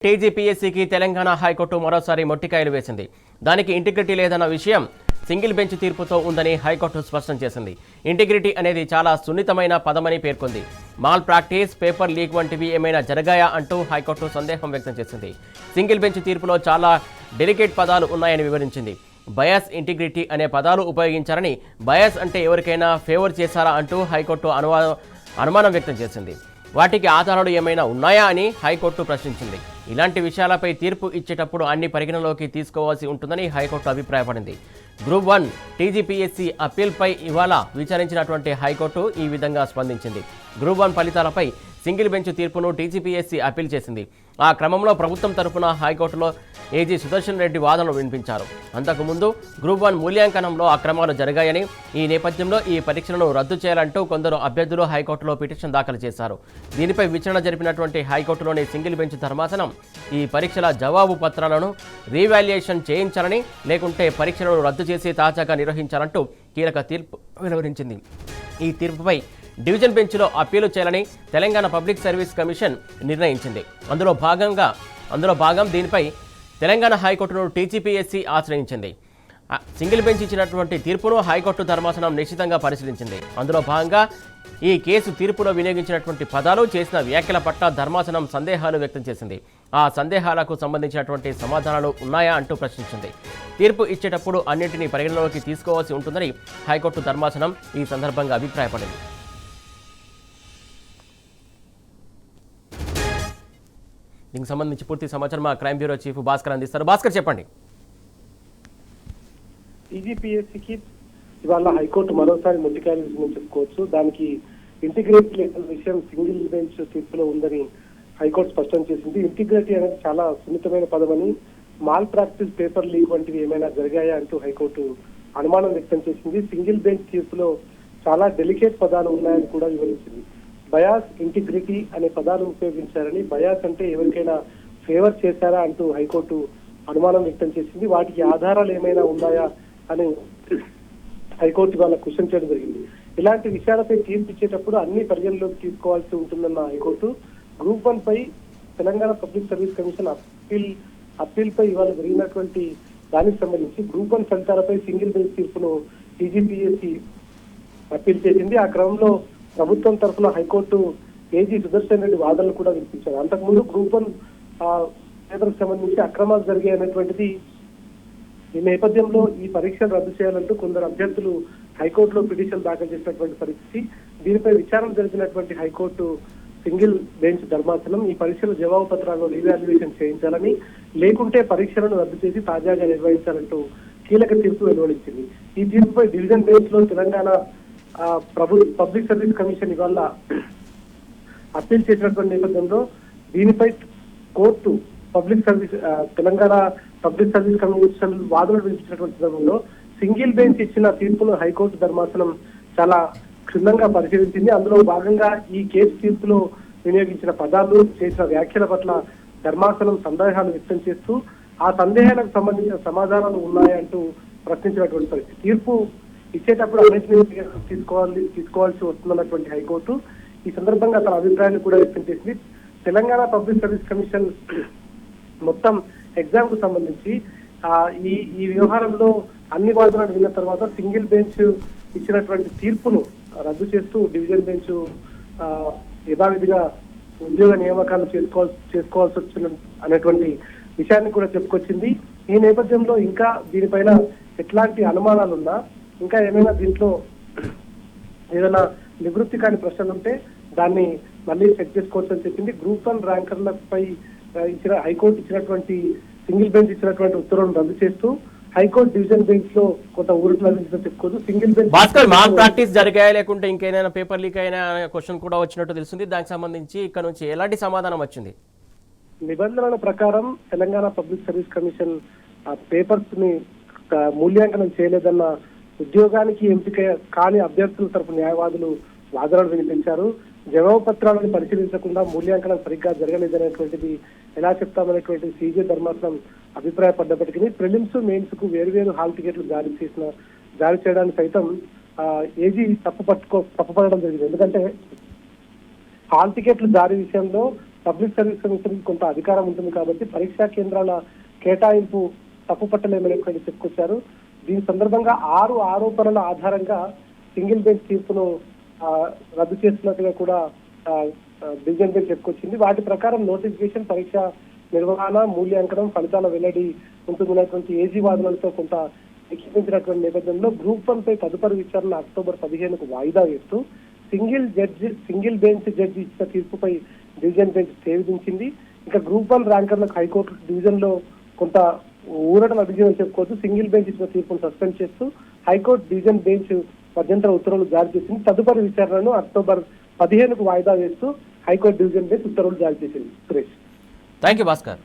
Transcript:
టీజీపీఎస్సీకి Telangana high court మరోసారి మొట్టికాయలు వేసింది. దానికి ఇంటిగ్రిటీ లేదన్న విషయం సింగిల్ బెంచ్ తీర్పుతో ఉందని హైకోర్టు స్పష్టం చేసింది. ఇంటిగ్రిటీ అనేది చాలా సున్నితమైన పదమని పేర్కొంది. మాల్ ప్రాక్టీస్, పేపర్ లీక్ వంటివి ఏమైనా జరిగాయా అంటూ హైకోర్టు సందేహం వ్యక్తం చేసింది. సింగిల్ బెంచ్ తీర్పులో చాలా డెలికేట్ పదాలు ఉన్నాయని వివరించింది. బయాస్, ఇంటిగ్రిటీ అనే పదాలు ఉపయోగించారని, బయాస్ అంటే ఎవరికైనా ఫేవర్ చేశారా అంటూ హైకోర్టు అనుమానం వ్యక్తం చేసింది. వాటికి ఆధారాలు ఏమైనా ఉన్నాయా అని హైకోర్టు ప్రశ్నించింది. ఇలాంటి విషయాలపై తీర్పు ఇచ్చేటప్పుడు అన్ని పరిగణలోకి తీసుకోవాల్సి ఉంటుందని హైకోర్టు అభిప్రాయపడింది. గ్రూప్ 1 టీజీపీఎస్సీ అప్పీల్పై ఇవాళ విచారించినటువంటి హైకోర్టు ఈ విధంగా స్పందించింది. గ్రూప్ 1 ఫలితాలపై సింగిల్ బెంచ్ తీర్పును టీజీపీఎస్సీ అప్పీల్ చేసింది. ఆ క్రమంలో ప్రభుత్వం తరఫున హైకోర్టులో ఏజీ సుదర్శన్ రెడ్డి వాదనలు వినిపించారు. అంతకుముందు గ్రూప్ 1 మూల్యాంకనంలో అక్రమాలు జరిగాయని, ఈ నేపథ్యంలో ఈ పరీక్షలను రద్దు చేయాలంటూ కొందరు అభ్యర్థులు హైకోర్టులో పిటిషన్ దాఖలు చేశారు. దీనిపై విచారణ జరిపినటువంటి హైకోర్టులోని సింగిల్ బెంచ్ ధర్మాసనం ఈ పరీక్షల జవాబు పత్రాలను రీవాల్యుయేషన్ చేయించాలని, లేకుంటే పరీక్షలను రద్దు చేసి తాజాగా నిర్వహించాలంటూ కీలక తీర్పు వెలువరించింది. ఈ తీర్పుపై డివిజన్ బెంచ్లో అప్పీలు చేయాలని తెలంగాణ పబ్లిక్ సర్వీస్ కమిషన్ నిర్ణయించింది. అందులో భాగం దీనిపై తెలంగాణ హైకోర్టును టీజీపీఎస్సీ ఆశ్రయించింది. సింగిల్ బెంచ్ ఇచ్చినటువంటి తీర్పును హైకోర్టు ధర్మాసనం నిశ్చితంగా పరిశీలించింది. అందులో భాగంగా ఈ కేసు తీర్పులో వినియోగించినటువంటి పదాలు, చేసిన వ్యాఖ్యల పట్ల ధర్మాసనం సందేహాలు వ్యక్తం చేసింది. ఆ సందేహాలకు సంబంధించినటువంటి సమాధానాలు ఉన్నాయా అంటూ ప్రశ్నించింది. తీర్పు ఇచ్చేటప్పుడు అన్నింటినీ పరిగణలోకి తీసుకోవాల్సి ఉంటుందని హైకోర్టు ధర్మాసనం ఈ సందర్భంగా అభిప్రాయపడింది. దీనికి సంబంధించి పూర్తి సమాచారం మా క్రైమ్ బ్యూరో చీఫ్ భాస్కర్ అందిస్తారు. భాస్కర్, చెప్పండి. టీజీపీఎస్సీకి ఇవాళ హైకోర్టు మరోసారి మొట్టికాయలు విషయం చెప్పుకోవచ్చు. దానికి ఇంటిగ్రిటీ లేని విషయం సింగిల్ బెంచ్ తీర్పులో ఉందని హైకోర్టు స్పష్టం చేసింది. ఇంటిగ్రిటీ అనేది చాలా సున్నితమైన పదమని, మాల్ ప్రాక్టీస్, పేపర్ లీక్ వంటివి ఏమైనా జరిగాయా అంటూ హైకోర్టు అనుమానం వ్యక్తం చేసింది. సింగిల్ బెంచ్ తీర్పులో చాలా డెలికేట్ పదాలు ఉన్నాయని కూడా వివరించింది. బయాస్, ఇంటిగ్రిటీ అనే పదాలు ఉపయోగించారని, బయాస్ అంటే ఎవరికైనా ఫేవర్ చేశారా అంటూ హైకోర్టు అనుమానం వ్యక్తం చేసింది. వాటికి ఆధారాలు ఏమైనా ఉన్నాయా అని హైకోర్టు వాళ్ళ క్వశ్చన్ చేయడం జరిగింది. ఇలాంటి విషయాలపై తీర్పు ఇచ్చేటప్పుడు అన్ని పరిగణలోకి తీసుకోవాల్సి ఉంటుందన్న హైకోర్టు గ్రూప్ 1 పై Telangana public service commission appeal పై ఇవాళ జరిగినటువంటి దానికి సంబంధించి గ్రూప్ 1 ఫలితాలపై సింగిల్ బెంచ్ తీర్పును టీజీపీఎస్సీ అప్పీల్ చేసింది. ఆ క్రమంలో ప్రభుత్వం తరఫున హైకోర్టు ఏజీ సుదర్శన్ రెడ్డి వాదనలు కూడా వినిపించారు. అంతకుముందు గ్రూప్ 1 పేపర్కు సంబంధించి అక్రమాలు జరిగాయనేటువంటిది ఈ నేపథ్యంలో ఈ పరీక్షలు రద్దు చేయాలంటూ కొందరు అభ్యర్థులు హైకోర్టులో పిటిషన్ దాఖలు చేసినటువంటి పరిస్థితి. దీనిపై విచారణ జరిపినటువంటి హైకోర్టు సింగిల్ బెంచ్ ధర్మాసనం ఈ పరీక్షల జవాబు పత్రాలను రీవాల్యుయేషన్ చేయించాలని, లేకుంటే పరీక్షలను రద్దు చేసి తాజాగా నిర్వహించాలంటూ కీలక తీర్పు వెలువడించింది. ఈ తీర్పుపై డివిజన్ బెంచ్ లో తెలంగాణ పబ్లిక్ సర్వీస్ కమిషన్ ఇవాళ అప్పీల్ చేసినటువంటి నేపథ్యంలో దీనిపై court Telangana public service commission వాదనలు వినిపించినటువంటి సందర్భంలో సింగిల్ బెంచ్ ఇచ్చిన తీర్పును హైకోర్టు ధర్మాసనం చాలా క్షుణ్ణంగా పరిశీలించింది. అందులో భాగంగా ఈ కేసు తీర్పులో వినియోగించిన పదాలు, చేసిన వ్యాఖ్యల పట్ల ధర్మాసనం సందేహాలు వ్యక్తం చేస్తూ ఆ సందేహాలకు సంబంధించిన సమాధానాలు ఉన్నాయంటూ ప్రశ్నించినటువంటి పరిస్థితి. తీర్పు ఇచ్చేటప్పుడు అన్నింటినీ తీసుకోవాల్సి వస్తుందన్నటువంటి హైకోర్టు ఈ సందర్భంగా తన అభిప్రాయాన్ని కూడా వ్యక్తం చేసింది. తెలంగాణ పబ్లిక్ సర్వీస్ కమిషన్ మొత్తం ఎగ్జామ్ కు సంబంధించి ఈ వ్యవహారంలో అన్ని వాదనలు విన్న తర్వాత సింగిల్ బెంచ్ ఇచ్చినటువంటి తీర్పును రద్దు చేస్తూ డివిజన్ బెంచ్ యథావిధిగా ఉద్యోగ నియామకాలు చేసుకోవాల్సి వచ్చిన అనేటువంటి విషయాన్ని కూడా చెప్పుకొచ్చింది. ఈ నేపథ్యంలో ఇంకా దీనిపైన ఎట్లాంటి అనుమానాలున్నా, ఇంకా ఏమైనా దీంట్లో ఏదైనా నివృత్తి కాని ప్రశ్నలు ఉంటే దాన్ని మళ్ళీ చెక్ చేసుకోవచ్చు అని చెప్పింది. గ్రూప్ 1 ర్యాంకర్లపై హైకోర్టు ఇచ్చినటువంటి సింగిల్ బెంచ్ ఇచ్చినటువంటి ఉత్తర్వులను రద్దు చేస్తూ హైకోర్టు డివిజన్ బెంచ్ లో కొంత ఊరికి లభించడం చెప్పుకోవచ్చు. సింగిల్ బెంచ్ మాల్ ప్రాక్టీస్ జరిగాయా, లేకుంటే ఇంకేదైనా పేపర్ లీక్ అయినా క్వశ్చన్ కూడా వచ్చినట్టు తెలుస్తుంది. దానికి సంబంధించి ఇక్కడ నుంచి ఎలాంటి సమాధానం వచ్చింది? నిబంధనల ప్రకారం Telangana public service commission papers ని మూల్యాంకనం చేయలేదన్న ఉద్యోగానికి ఎంపిక కాని అభ్యర్థుల తరపు న్యాయవాదులు వాదనలు వినిపించారు. జవాబు పత్రాలను పరిశీలించకుండా మూల్యాంకనం సరిగ్గా జరగలేదనేటువంటిది ఎలా చెప్తామనేటువంటి సీజే ధర్మాసనం అభిప్రాయపడ్డప్పటికీ ప్రిలిమ్స్, మెయిన్స్ కు వేరువేరు హాల్ టికెట్లు జారీ చేయడానికి సైతం ఏజీ తప్పుపడడం జరిగింది. ఎందుకంటే హాల్ టికెట్లు జారీ విషయంలో పబ్లిక్ సర్వీస్ కమిషన్ కొంత అధికారం ఉంటుంది కాబట్టి పరీక్షా కేంద్రాల కేటాయింపు తప్పుపట్టలేమని చెప్పుకొచ్చారు. దీని సందర్భంగా 6 ఆరోపణల ఆధారంగా సింగిల్ బెంచ్ తీర్పును రద్దు చేస్తున్నట్టుగా కూడా డివిజన్ బెంచ్ చెప్పుకొచ్చింది. వాటి ప్రకారం నోటిఫికేషన్, పరీక్ష నిర్వహణ, మూల్యాంకనం, ఫలితాల వెల్లడి ఉంటుందన్నటువంటి ఏజీ వాదనలతో కొంత ఎక్కించినటువంటి నేపథ్యంలో గ్రూప్ 1 పై తదుపరి విచారణ అక్టోబర్ 15కు వాయిదా వేస్తూ సింగిల్ బెంచ్ జడ్జి ఇచ్చిన తీర్పుపై డివిజన్ బెంచ్ స్టే విధించింది. ఇంకా గ్రూప్ 1 ర్యాంకర్లకు హైకోర్టు డివిజన్ లో కొంత ఊరట లభించిందని చెప్పుకోవచ్చు. సింగిల్ బెంచ్ ఇచ్చిన తీర్పును సస్పెండ్ చేస్తూ హైకోర్టు డివిజన్ బెంచ్ మధ్యంతర ఉత్తర్వులు జారీ చేసింది. తదుపరి విచారణను అక్టోబర్ 15కు వాయిదా వేస్తూ హైకోర్టు డివిజన్ బెంచ్ ఉత్తర్వులు జారీ చేసింది. Suresh, thank you Bhaskar.